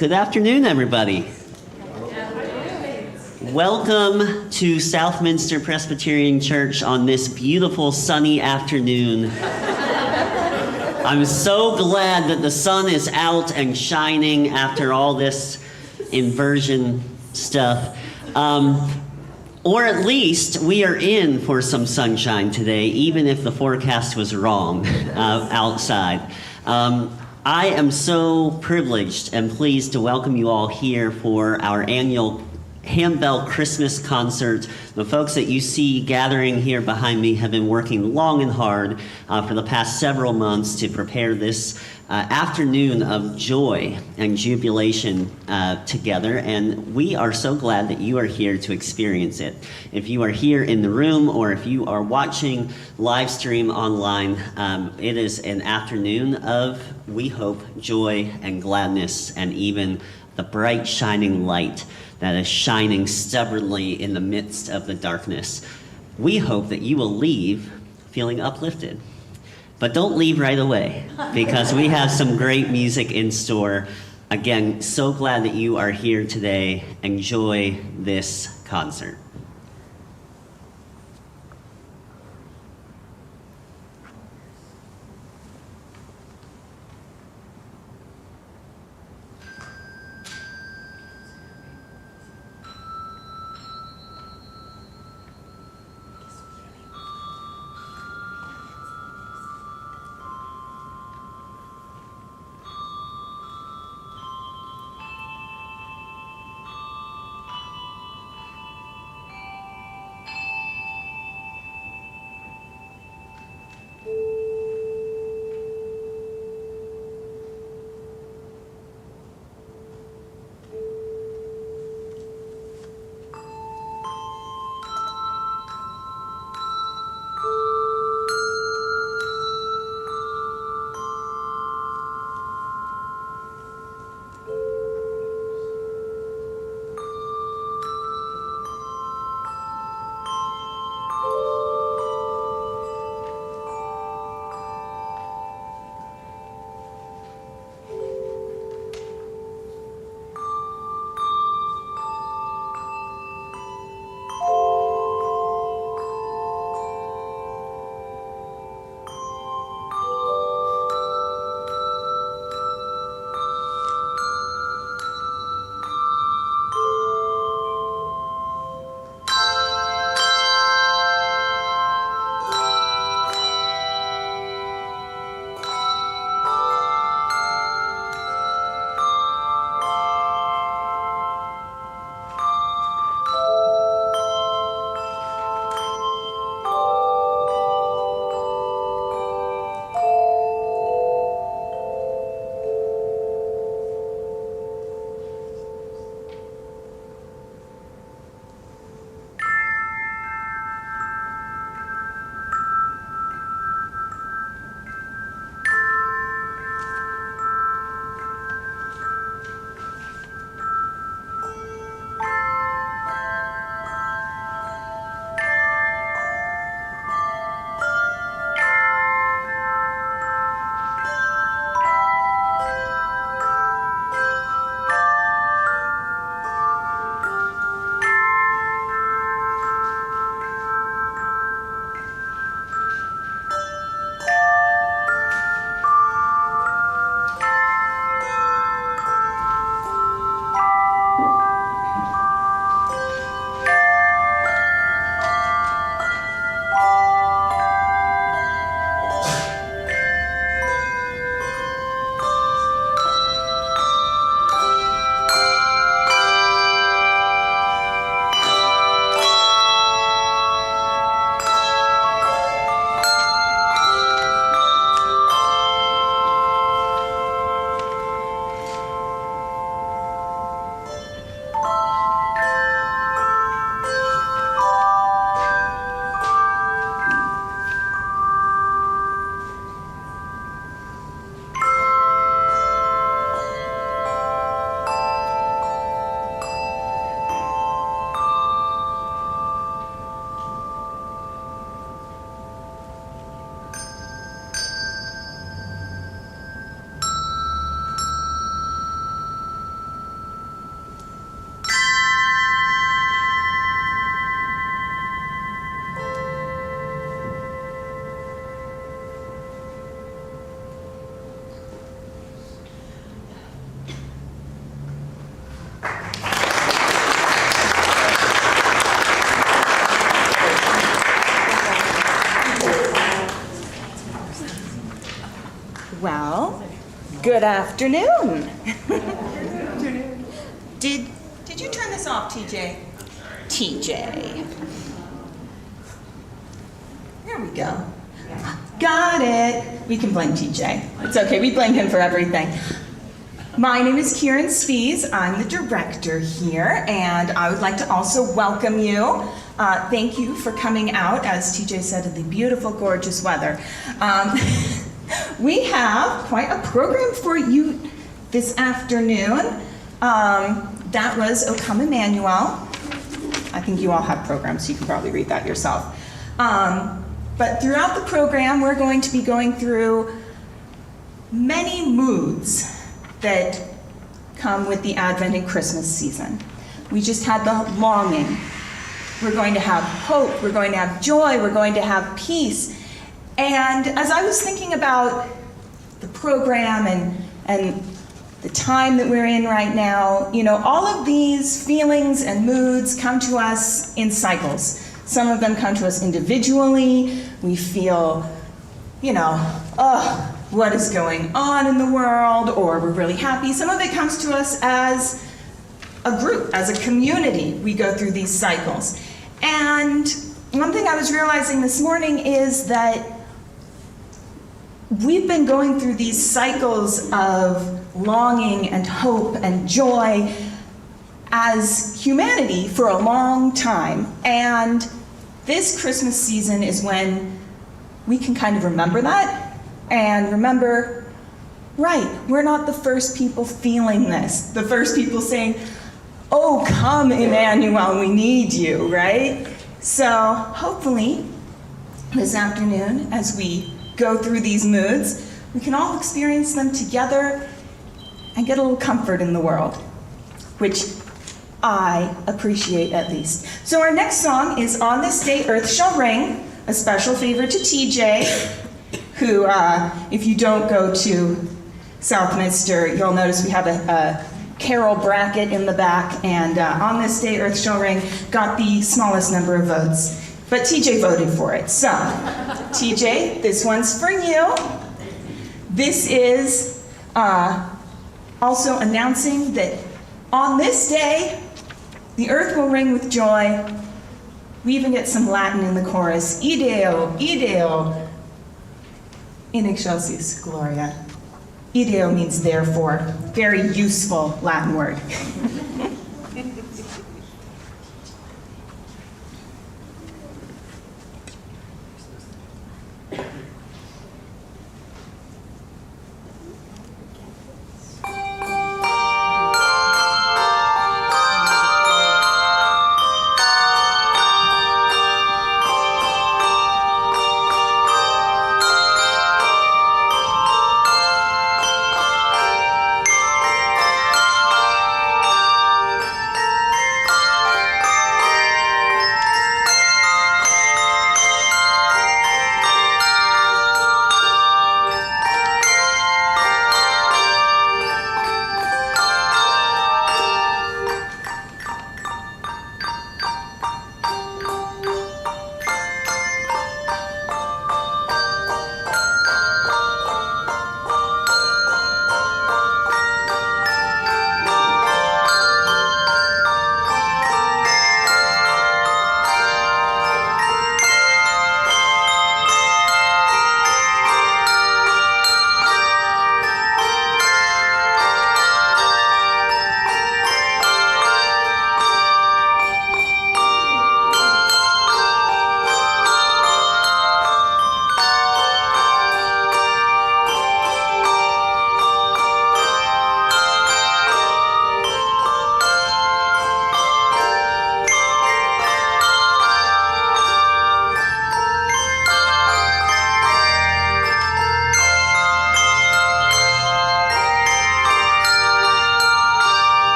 Good afternoon, everybody. Welcome to Southminster Presbyterian Church on this beautiful sunny afternoon. I'm so glad that the sun is out and shining after all this inversion stuff. Or at least we are in for some sunshine today, even if the forecast was wrong outside. I am so privileged and pleased to welcome you all here for our annual Handbell Christmas concert. The folks that you see gathering here behind me have been working long and hard for the past several months to prepare this afternoon of joy and jubilation together, and we are so glad that you are here to experience it. If you are here in the room or if you are watching live stream online, it is an afternoon of, we hope, joy and gladness and even the bright shining light that is shining stubbornly in the midst of the darkness. We hope that you will leave feeling uplifted. But don't leave right away, because we have some great music in store. Again, so glad that you are here today. Enjoy this concert. Well, good afternoon. Did you turn this off, TJ? TJ. There we go. Got it. We can blame TJ. It's okay, we blame him for everything. My name is Kieran Spies. I'm the director here, and I would like to also welcome you. Thank you for coming out, as TJ said, in the beautiful, gorgeous weather. We have quite a program for you this afternoon. That was O Come Emmanuel. I think you all have programs, so you can probably read that yourself. But throughout the program, we're going to be going through many moods that come with the Advent and Christmas season. We just had the longing. We're going to have hope, we're going to have joy, we're going to have peace. And as I was thinking about the program and the time that we're in right now, you know, all of these feelings and moods come to us in cycles. Some of them come to us individually. We feel, you know, what is going on in the world, or we're really happy. Some of it comes to us as a group, as a community. We go through these cycles. And one thing I was realizing this morning is that we've been going through these cycles of longing and hope and joy as humanity for a long time. And this Christmas season is when we can kind of remember that and remember, right, we're not the first people feeling this, the first people saying, oh, come Emmanuel, we need you, right? So hopefully this afternoon, as we go through these moods, we can all experience them together and get a little comfort in the world, which I appreciate at least. So our next song is On This Day Earth Shall Ring, a special favor to TJ, who, if you don't go to Southminster, you'll notice we have a carol bracket in the back, and On This Day Earth Shall Ring got the smallest number of votes, but TJ voted for it. So, TJ, this one's for you. This is also announcing that on this day, the earth will ring with joy. We even get some Latin in the chorus. Ideo, ideo, in excelsis gloria. Ideo means therefore. Very useful Latin word.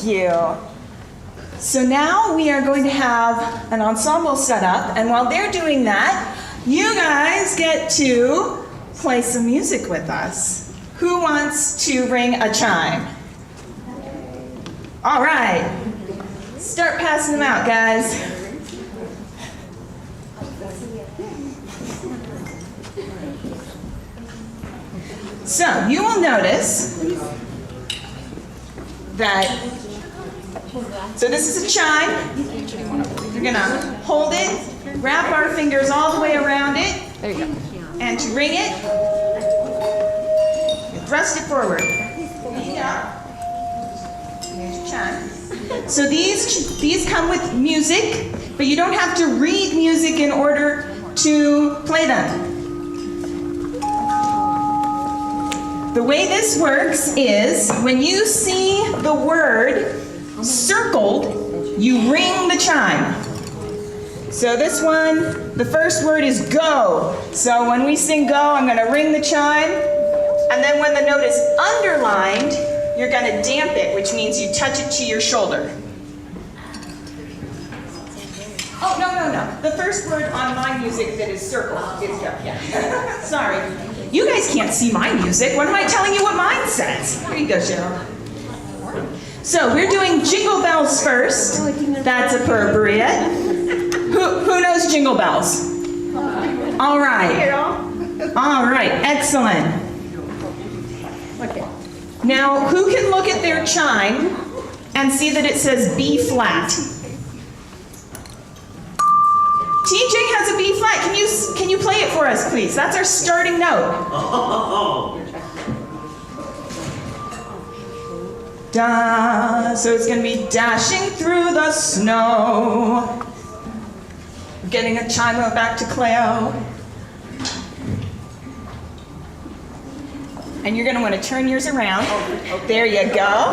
Thank you. So now we are going to have an ensemble set up, and while they're doing that, you guys get to play some music with us. Who wants to ring a chime? All right. Start passing them out, guys. So you will notice that, so this is a chime. You're gonna hold it, wrap our fingers all the way around it, There you go. and to ring it, you thrust it forward. Yeah. Here's your chime. So these come with music, but you don't have to read music in order to play them. The way this works is when you see the word circled, you ring the chime. So this one, the first word is go. So when we sing go, I'm going to ring the chime. And then when the note is underlined, you're going to damp it, which means you touch it to your shoulder. Oh, no. The first word on my music that is circled is go. Yeah. Sorry. You guys can't see my music. What am I telling you what mine says? Here you go, Cheryl. So we're doing Jingle Bells first. That's appropriate. Who knows Jingle Bells? All right. All right, excellent. Now, who can look at their chime and see that it says B flat? TJ has a B flat. Can you play it for us, please? That's our starting note. Oh. Da. So it's going to be dashing through the snow. Getting a chime back to Cleo. And you're going to want to turn yours around. There you go.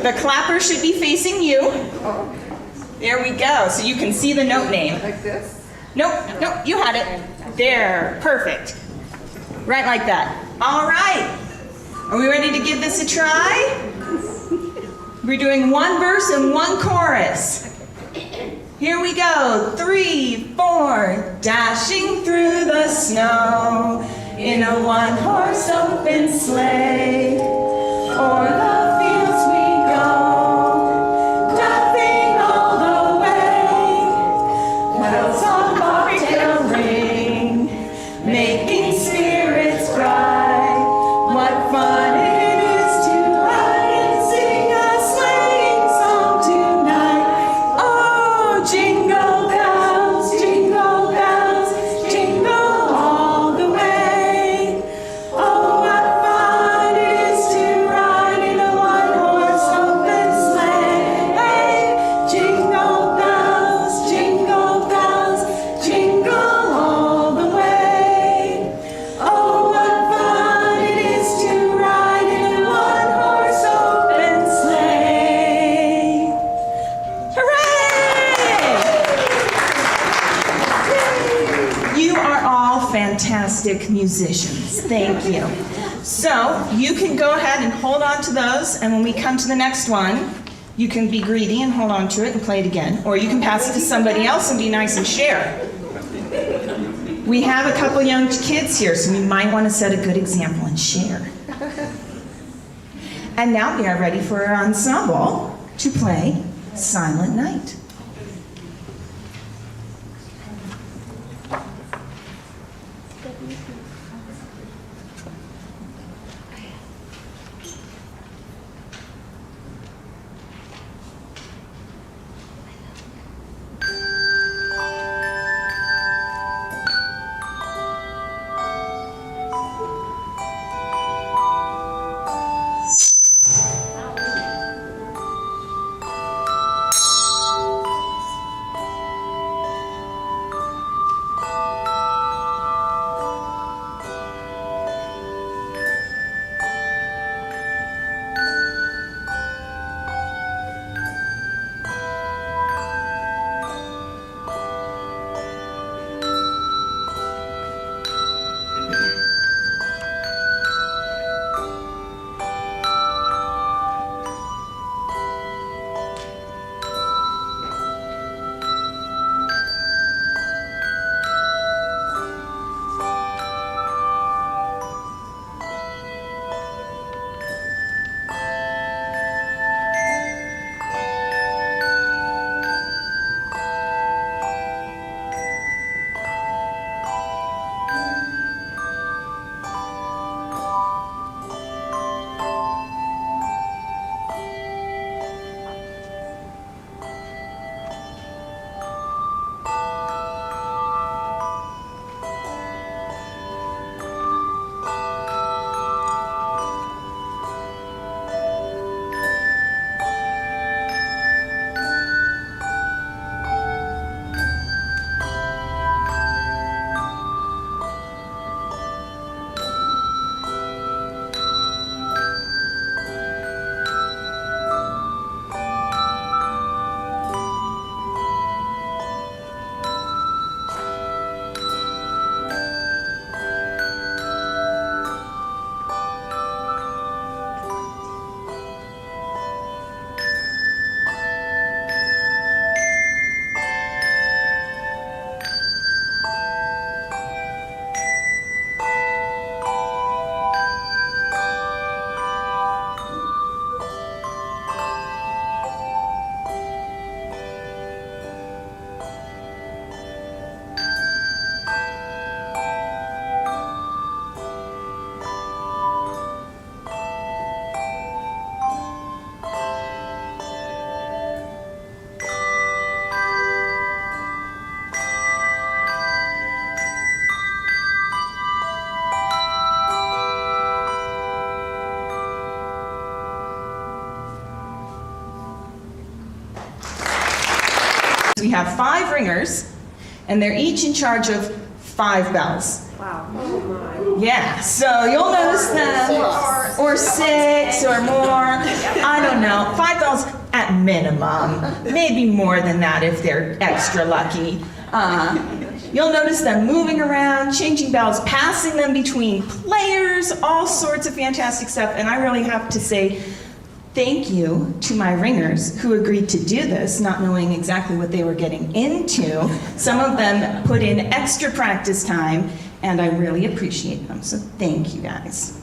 The clapper should be facing you. There we go. So you can see the note name. Like this? Nope, you had it. There, perfect. Right like that. All right. Are we ready to give this a try? We're doing one verse and one chorus. Here we go. 3, 4. Dashing through the snow in a one-horse open sleigh. O'er the fields we go, laughing all the way. Bells on bobtail ring, making spirits bright. What fun it is to ride and sing a sleighing song tonight. Oh, jingle bells, jingle all the way. Oh, what fun it is to ride in a one-horse open sleigh. Jingle bells, jingle all the way. Oh, what fun it is to ride in a one-horse open sleigh. Hooray! You are all fantastic musicians. Thank you. So you can go ahead and hold on to those, and when we come to the next one, you can be greedy and hold on to it and play it again, or you can pass it to somebody else and be nice and share. We have a couple young kids here, so we might want to set a good example and share. And now we are ready for our ensemble to play Silent Night. have 5 ringers, and they're each in charge of 5 bells. Wow. Oh my. Yeah, so you'll notice them, or 6 or more. I don't know, 5 bells at minimum. Maybe more than that if they're extra lucky. You'll notice them moving around, changing bells, passing them between players, all sorts of fantastic stuff. And I really have to say thank you to my ringers who agreed to do this, not knowing exactly what they were getting into. Some of them put in extra practice time, and I really appreciate them. So thank you guys.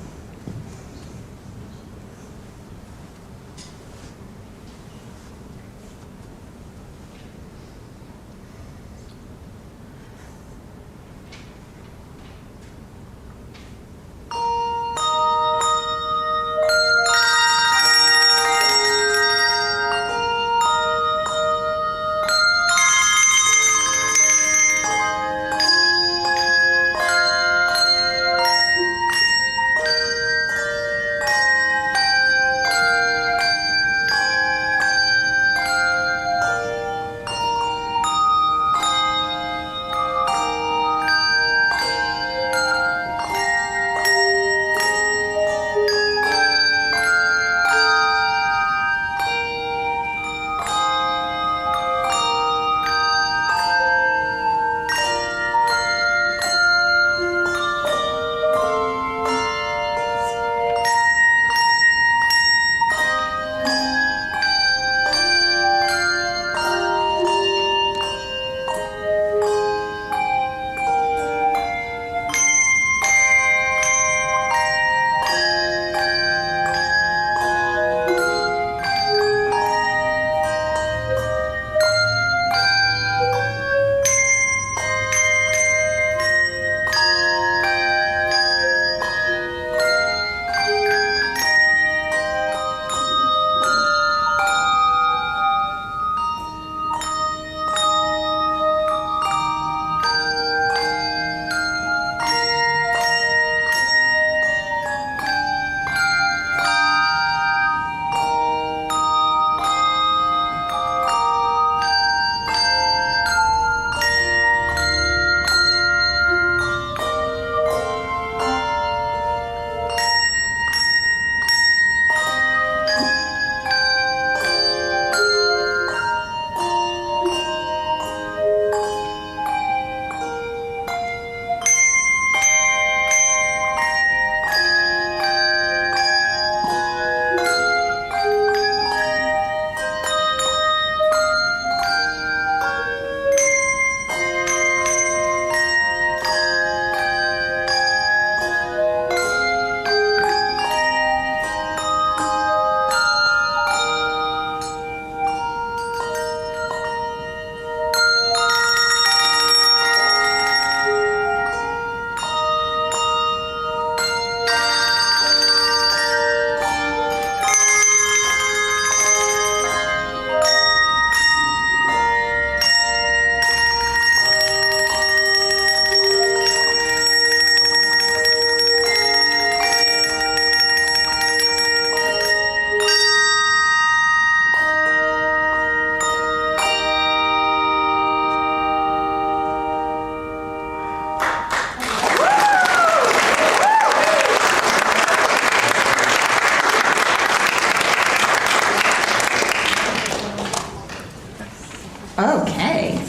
Okay.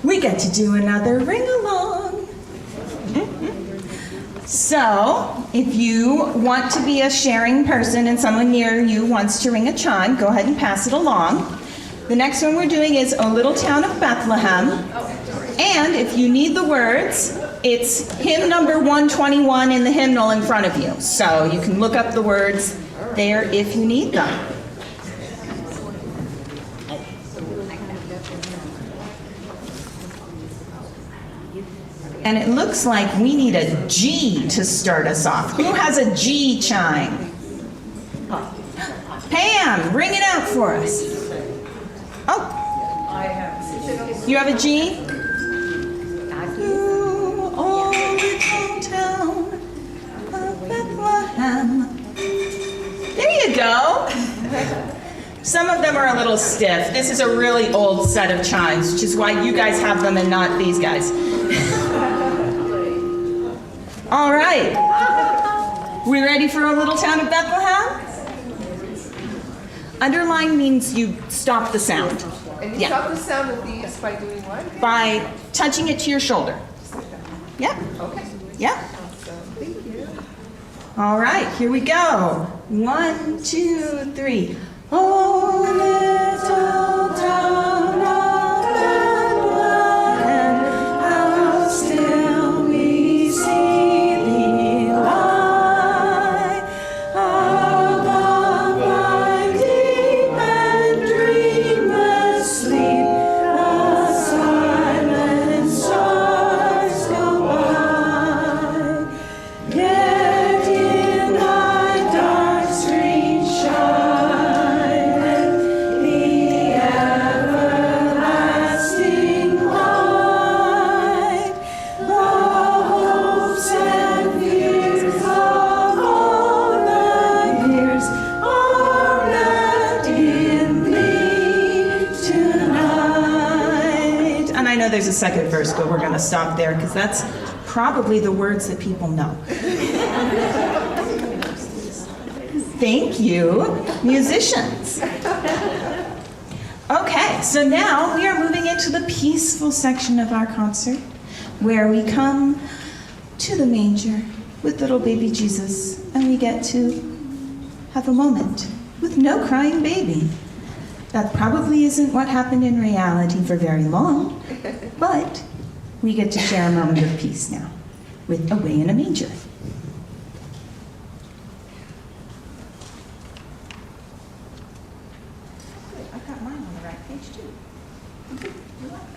We get to do another ring-along. So, if you want to be a sharing person and someone near you wants to ring a chime, go ahead and pass it along. The next one we're doing is O Little Town of Bethlehem. And if you need the words, it's hymn number 121 in the hymnal in front of you. So you can look up the words there if you need them. And it looks like we need a G to start us off. Who has a G chime? Pam, ring it out for us. Oh, you have a G? Oh, little town of Bethlehem. There you go. Some of them are are a little stiff. This is a really old set of chimes, which is why you guys have them and not these guys. All right. We ready for a little town of Bethlehem? Underline means you stop the sound. And you stop the sound of these by doing what? By touching it to your shoulder. Yep. Okay. Yep. Thank you. All right, here we go. 1, 2, 3. Oh, little town of Bethlehem, how still we see thee lie. Above thy deep and dreamless sleep, the silent stars go by. Yet in thy dark street shineth the everlasting light. The hopes and fears of all the years are wrapped in thee tonight. And I know there's a second verse, but we're going to stop there because that's probably the words that people know. Thank you, musicians. Okay, so now we are moving into the peaceful section of our concert where we come to the manger with little baby Jesus and we get to have a moment with no crying baby. That probably isn't what happened in reality for very long, but we get to share a moment of peace now with Away in a Manger. I've got mine on the right page too. You like it?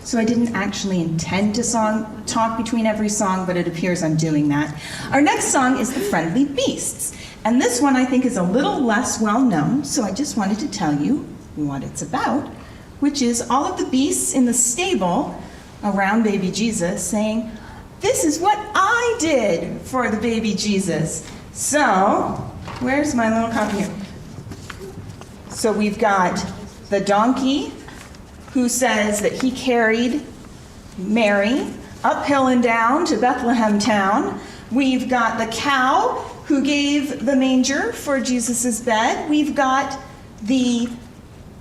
so I didn't actually intend to talk between every song, but it appears I'm doing that. Our next song is The Friendly Beasts, and this one I think is a little less well known, so I just wanted to tell you what it's about, which is all of the beasts in the stable around baby Jesus saying, "This is what I did for the baby Jesus." So, where's my little copy here? So we've got the donkey who says that he carried Mary uphill and down to Bethlehem town. We've got the cow who gave the manger for Jesus' bed. We've got the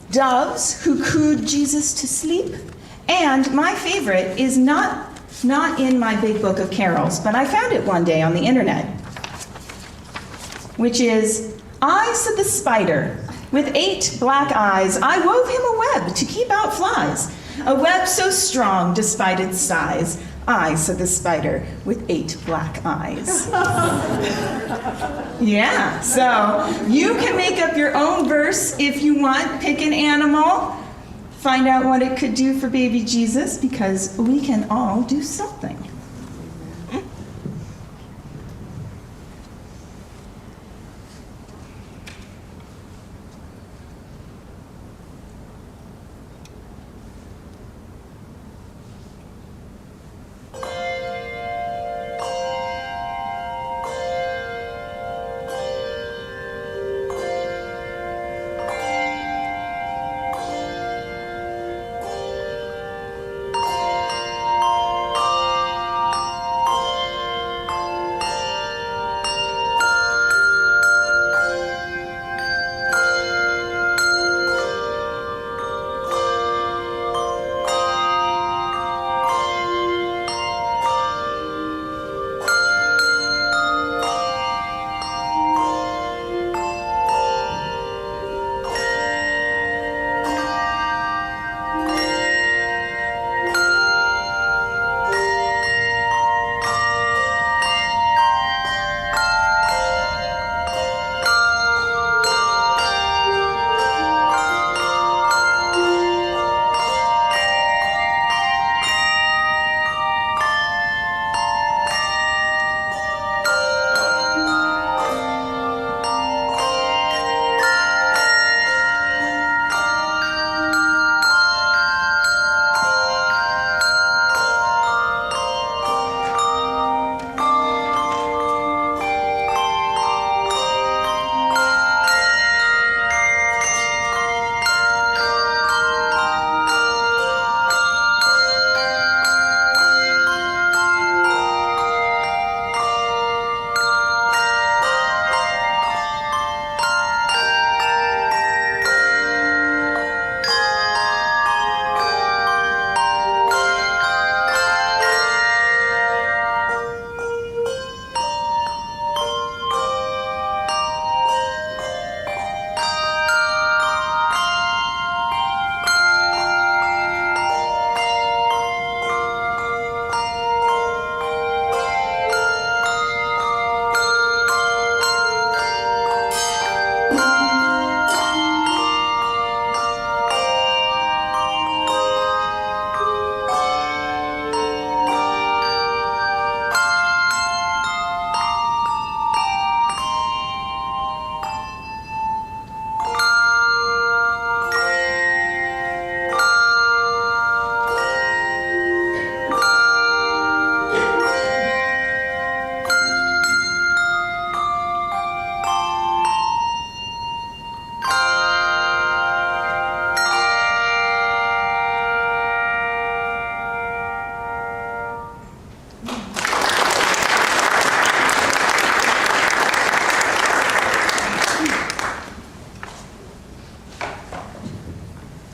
doves who cooed Jesus to sleep. And my favorite is not in my big book of carols, but I found it one day on the internet, which is, "I, said the spider, with 8 black eyes, I wove him a web to keep out flies. A web so strong despite its size. I, said the spider, with 8 black eyes." Yeah, so you can make up your own verse if you want. Pick an animal, find out what it could do for baby Jesus, because we can all do something.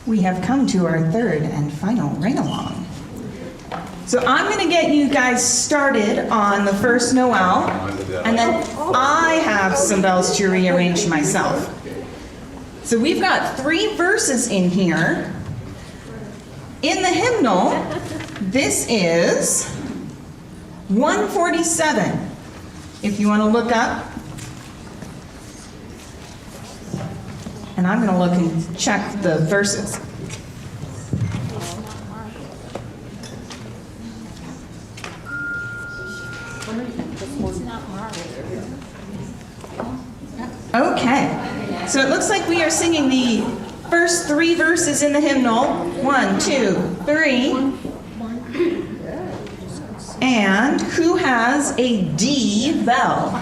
We have come to our third and final ring-along. So I'm going to get you guys started on the first Noel, and then I have some bells to rearrange myself. So we've got 3 verses in here. In the hymnal, this is 147, if you want to look up. And I'm going to look and check the verses. Okay, so it looks like we are singing the first 3 verses in the hymnal. 1, 2, 3. And who has a D bell?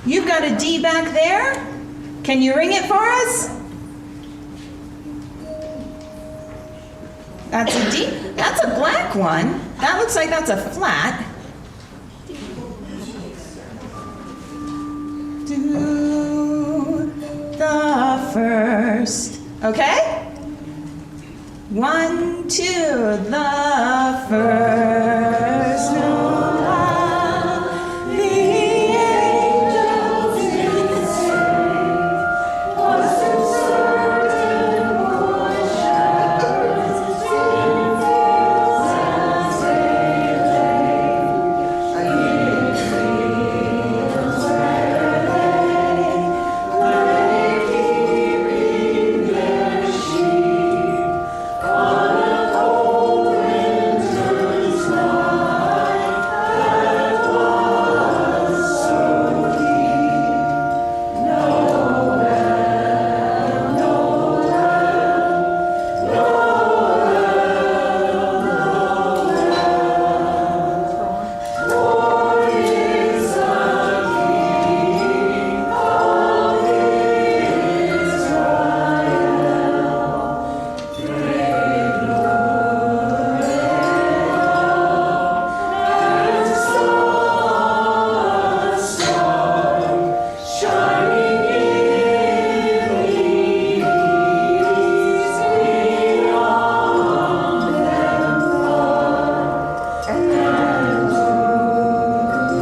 You've got a D back there? Can you ring it for us? That's a D. That's a black one. That looks like that's a flat. Do the first. Okay? 1, 2, the first note of the angels sing, was to certain boy shepherds in fields as they lay. In fields where they lay keeping their sheep on a cold winter's night that was so deep. Noel, Lord is the King of shining in the east, beyond them far, and to the earth giving great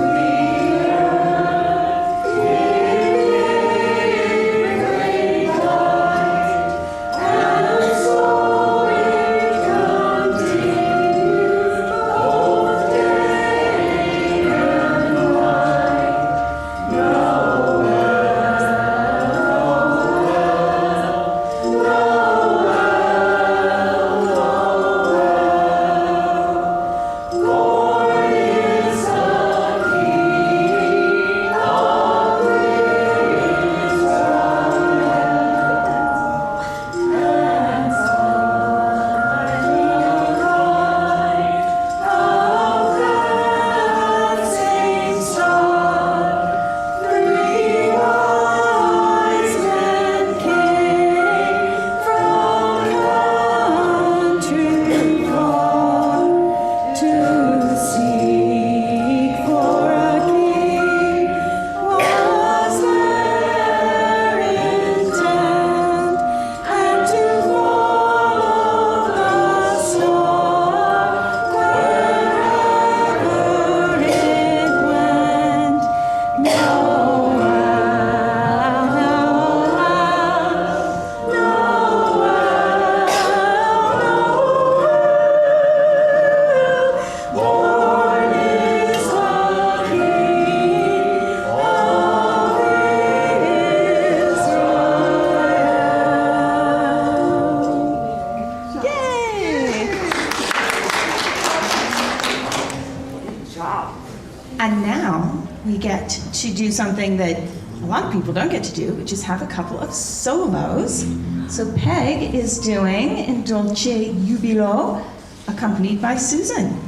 light, and so it continued both day and night. Lord is the King of Israel. Three wise men came from country far to seek for a king. Was their intent, and to follow the star wherever it went. Lord is the King of Israel. Yay! And now we get to do something that a lot of people don't get to do, which is have a couple of solos. So Peg is doing In Dolce Jubilo, accompanied by Susan.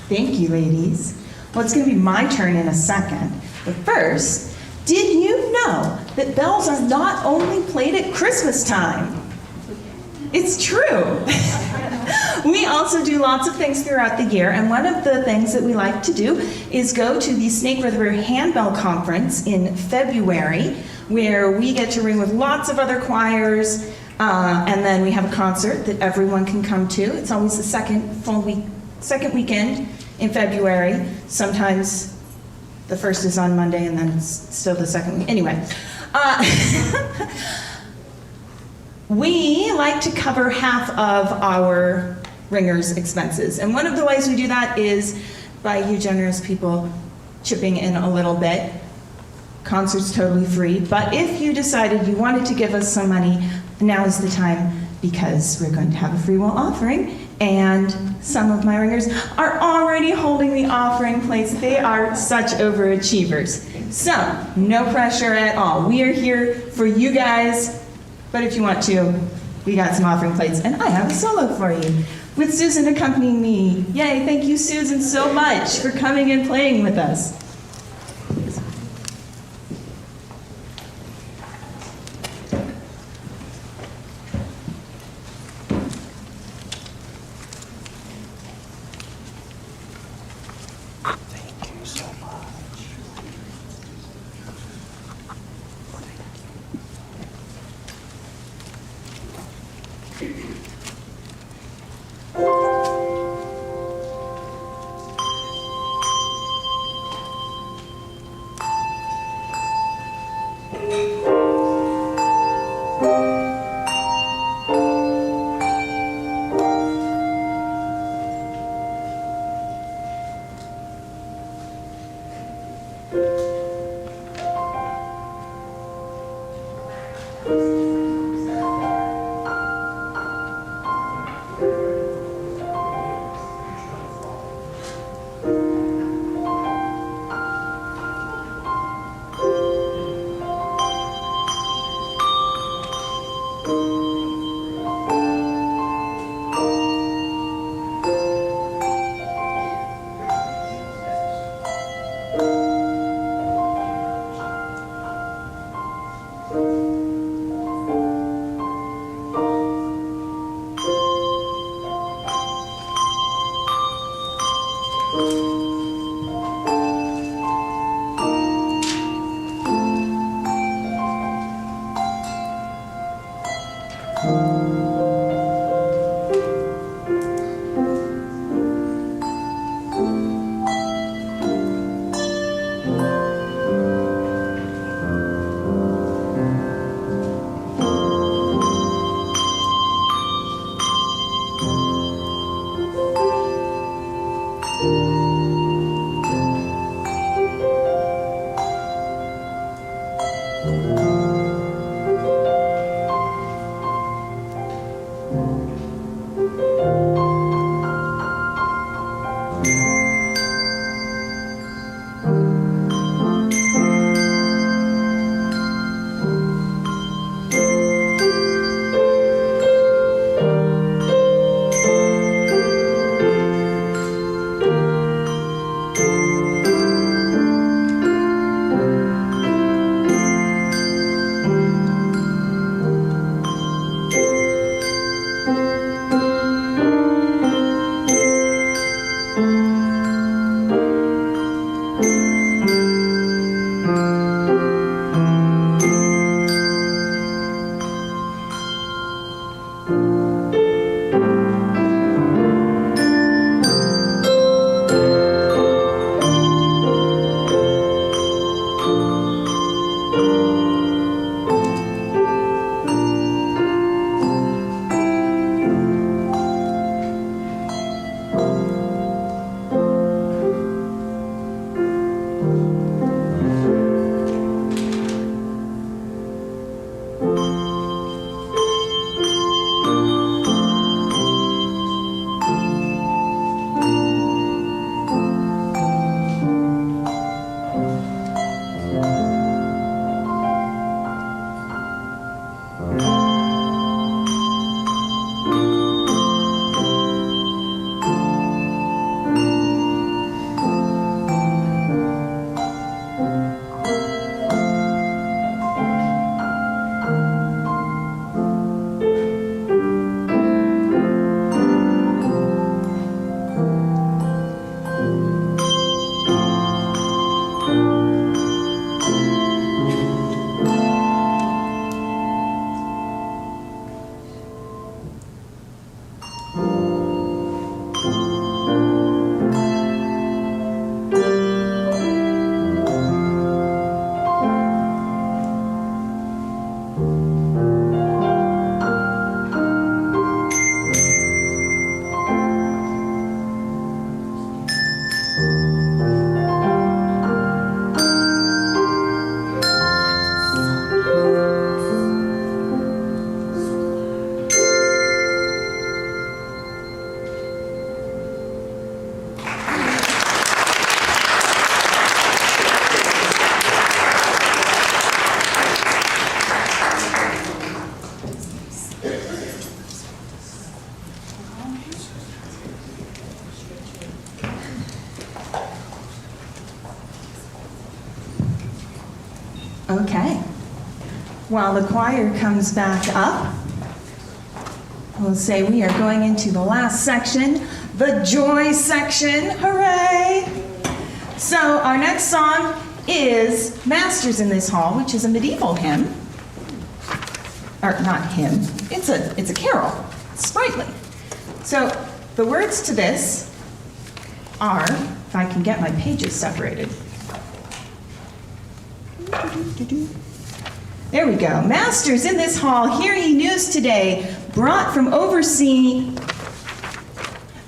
Thank you, ladies. Well, it's going to be my turn in a second. But first, did you know that bells are not only played at Christmas time? It's true. We also do lots of things throughout the year, and one of the things that we like to do is go to the Snake River Handbell Conference in February, where we get to ring with lots of other choirs, and then we have a concert that everyone can come to. It's always the second weekend in February. Sometimes the first is on Monday, and then it's still the second week. Anyway. We like to cover half of our ringers' expenses. And one of the ways we do that is by you generous people chipping in a little bit. Concert's totally free. But if you decided you wanted to give us some money, now is the time, because we're going to have a free will offering. And some of my ringers are already holding the offering plates. They are such overachievers. So, no pressure at all. We are here for you guys. But if you want to, we got some offering plates, and I have a solo for you, with Susan accompanying me. Yay, thank you, Susan, so much for coming and playing with us. Thank you so much. Okay. While the choir comes back up, we'll say we are going into the last section, the joy section. Hooray! So our next song is Masters in This Hall, which is a medieval hymn. Or not hymn, it's a carol. It's sprightly. So the words to this are, if I can get my pages separated. There we go. Masters in this hall, hear ye news today, brought from oversea,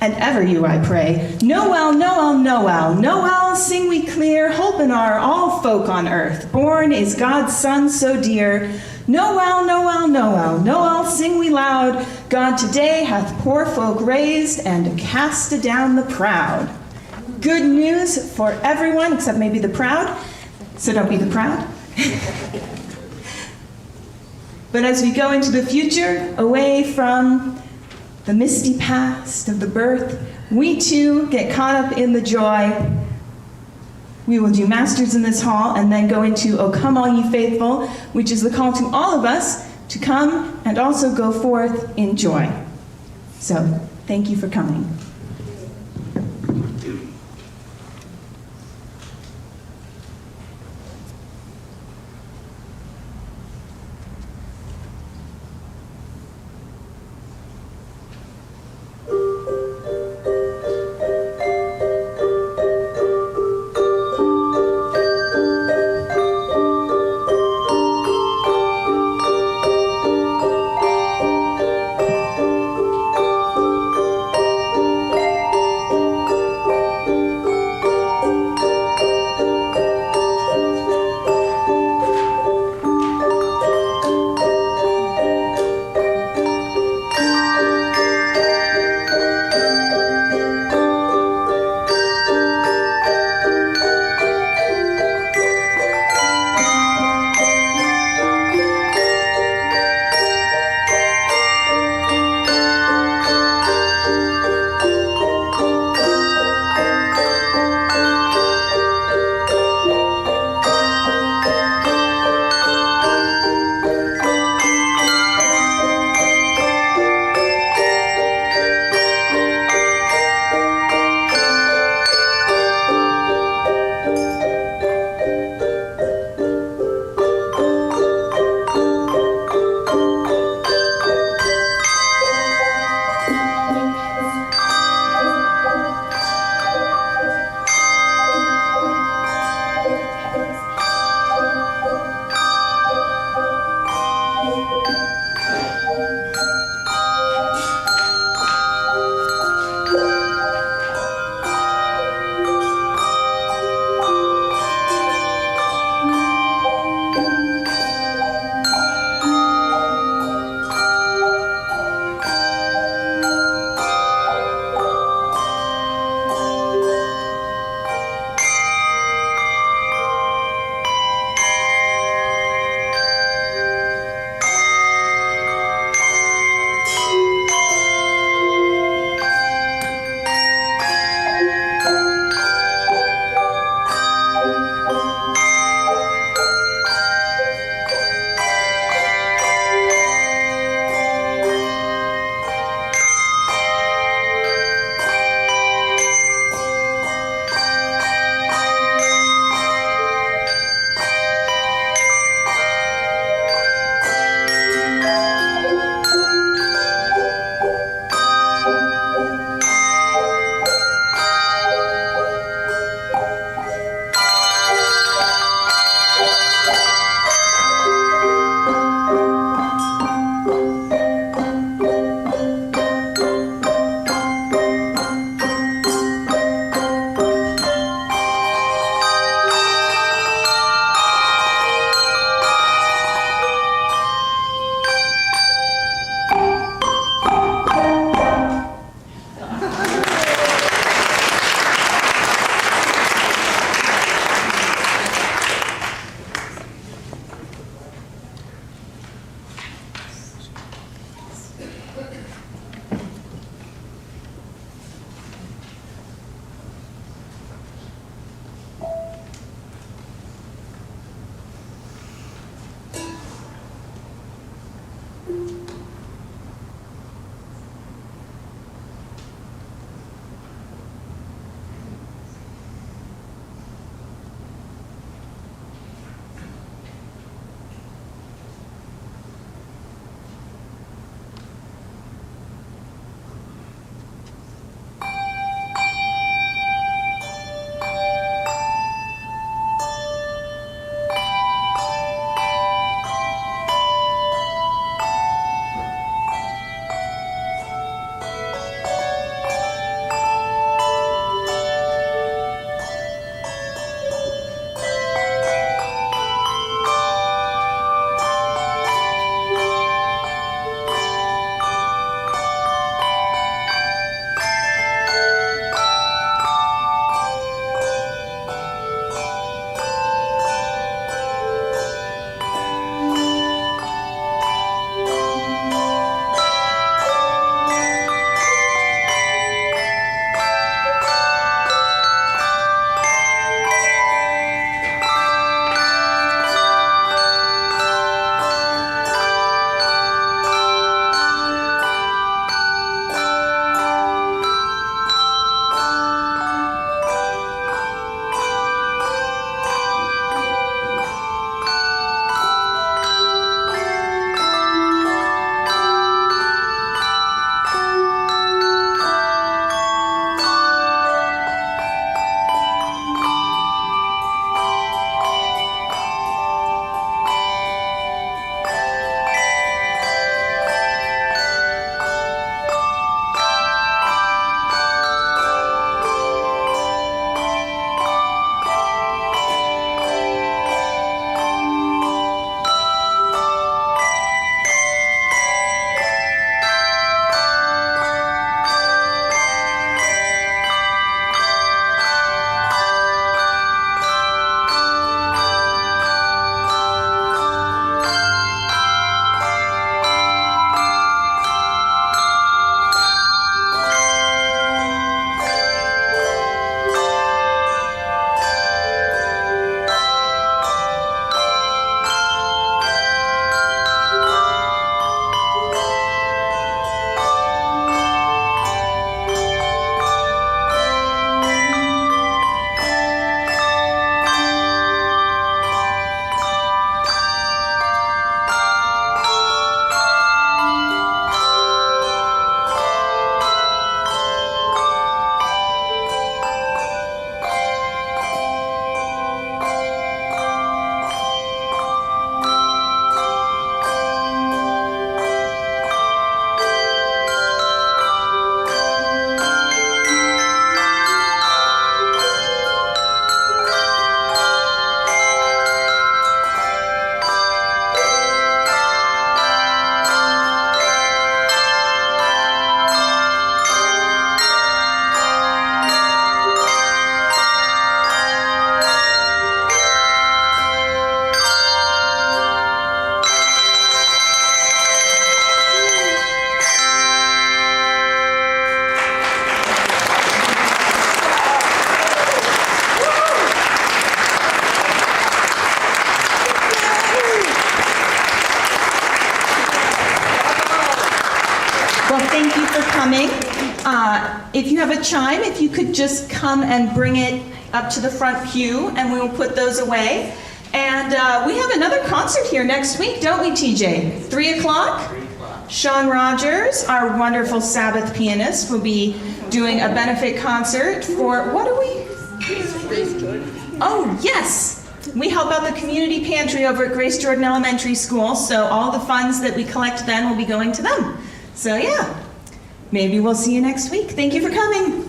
and ever you, I pray. Noel, Noel, Noel, Noel, sing we clear, hope in our all folk on earth. Born is God's Son so dear. Noel, Noel, Noel, Noel, sing we loud. God today hath poor folk raised and cast down the proud. Good news for everyone except maybe the proud. So don't be the proud. But as we go into the future, away from the misty past of the birth, we too get caught up in the joy. We will do Masters in this hall and then go into O Come All Ye Faithful, which is the call to all of us to come and also go forth in joy. So, thank you for coming. If you have a chime, if you could just come and bring it up to the front pew, and we will put those away. And we have another concert here next week, don't we, TJ? 3 o'clock? Sean Rogers, our wonderful Sabbath pianist, will be doing a benefit concert for, what are we? Oh, yes! We help out the community pantry over at Grace Jordan Elementary School, so all the funds that we collect then will be going to them. So yeah, maybe we'll see you next week. Thank you for coming.